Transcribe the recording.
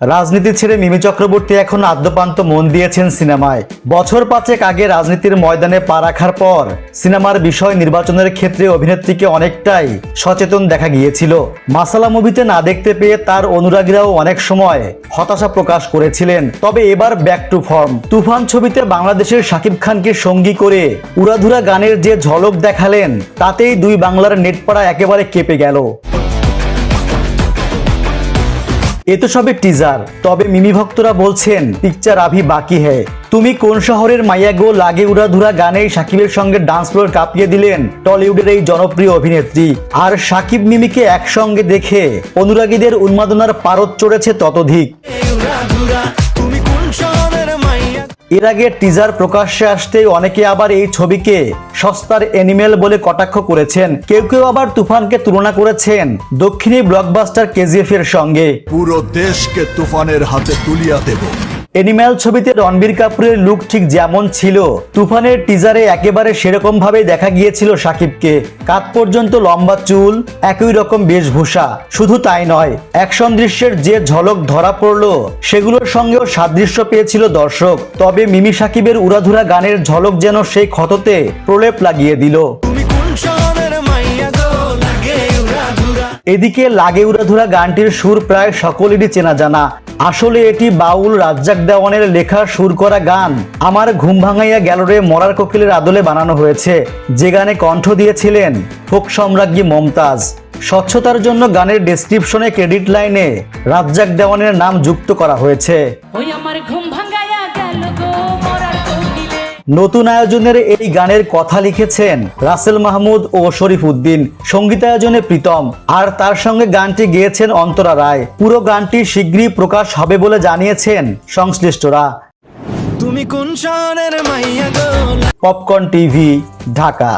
রাজনীতি ছেড়ে মিমি চক্রবর্তী এখন আদ্যপান্ত মন দিয়েছেন সিনেমায়। বছর 5 আগে রাজনীতির ময়দানে পা রাখার পর সিনেমার বিষয় নির্বাচনের ক্ষেত্রে অভিনেত্রীকে অনেকটাই সচেতন দেখা গিয়েছিল। মাসালা মুভিতে না দেখতে পেয়ে তার অনুরাগীরাও অনেক সময় হতাশা প্রকাশ করেছিলেন। তবে এবার ব্যাক টু ফর্ম। তুফান ছবিতে বাংলাদেশের শাকিব খানকে সঙ্গী করে উড়াধুরা গানের যে ঝলক দেখালেন, তাতেই দুই বাংলার নেটপাড়া একেবারে কেঁপে গেল। এ তো সবে টিজার, তবে মিমি ভক্তরা বলছেন পিকচার আভি বাকি হ্যায়। তুমি কোন শহরের মাইয়া গো লাগে উড়াধুরা গানে শাকিবের সঙ্গে ডান্স ফ্লোর কাঁপিয়ে দিলেন টলিউডের এই জনপ্রিয় অভিনেত্রী। আর শাকিব মিমিকে একসঙ্গে দেখে অনুরাগীদের উন্মাদনার পারদ চড়েছে ততোধিক। এর আগে টিজার প্রকাশ্যে আসতেই অনেকে আবার এই ছবিকে সস্তার অ্যানিমেল বলে কটাক্ষ করেছেন। কেউ কেউ আবার তুফানকে তুলনা করেছেন দক্ষিণী ব্লকবাস্টার কেজিএফ এর সঙ্গে। পুরো দেশকে তুফানের হাতে তুলিয়া দেব। অ্যানিমেল ছবিতে রণবীর কাপুরের লুক ঠিক যেমন ছিল, তুফানের টিজারে একেবারে সেরকম ভাবেই দেখা গিয়েছিল শাকিবকে। কাঁধ পর্যন্ত লম্বা চুল, একই রকম বেশভূষা। শুধু তাই নয়, অ্যাকশন দৃশ্যের যে ঝলক ধরা পড়লো সেগুলোর সঙ্গেও সাদৃশ্য পেয়েছিল দর্শক। তবে মিমি শাকিবের উড়াধুরা গানের ঝলক যেন সেই ক্ষততে প্রলেপ লাগিয়ে দিল। এদিকে লাগে উড়াধুরা গানটির সুর প্রায় সকলেরই চেনা জানা। আসলে এটি বাউল রাজ্জাক দেওয়ানের লেখা সুর করা গান আমার ঘুম ভাঙাইয়া গেল রে মরার কোকিলের আদলে বানানো হয়েছে, যে গানে কণ্ঠ দিয়েছিলেন ফোক সম্রাজ্ঞী মমতাজ। স্বচ্ছতার জন্য গানের ডেসক্রিপশনে ক্রেডিট লাইনে রাজ্জাক দেওয়ানের নাম যুক্ত করা হয়েছে। নতুন আয়োজনের এই গানের কথা লিখেছেন রাসেল মাহমুদ ও শরীফ উদ্দিন, সঙ্গীতায়োজনে প্রীতম, আর তার সঙ্গে গানটি গেয়েছেন অন্তরা রায়। পুরো গানটি শীঘ্রই প্রকাশ হবে বলে জানিয়েছেন সংশ্লিষ্টরা। তুমি কোন শহরের মাইয়া গো? Popcorn TV, Dhaka.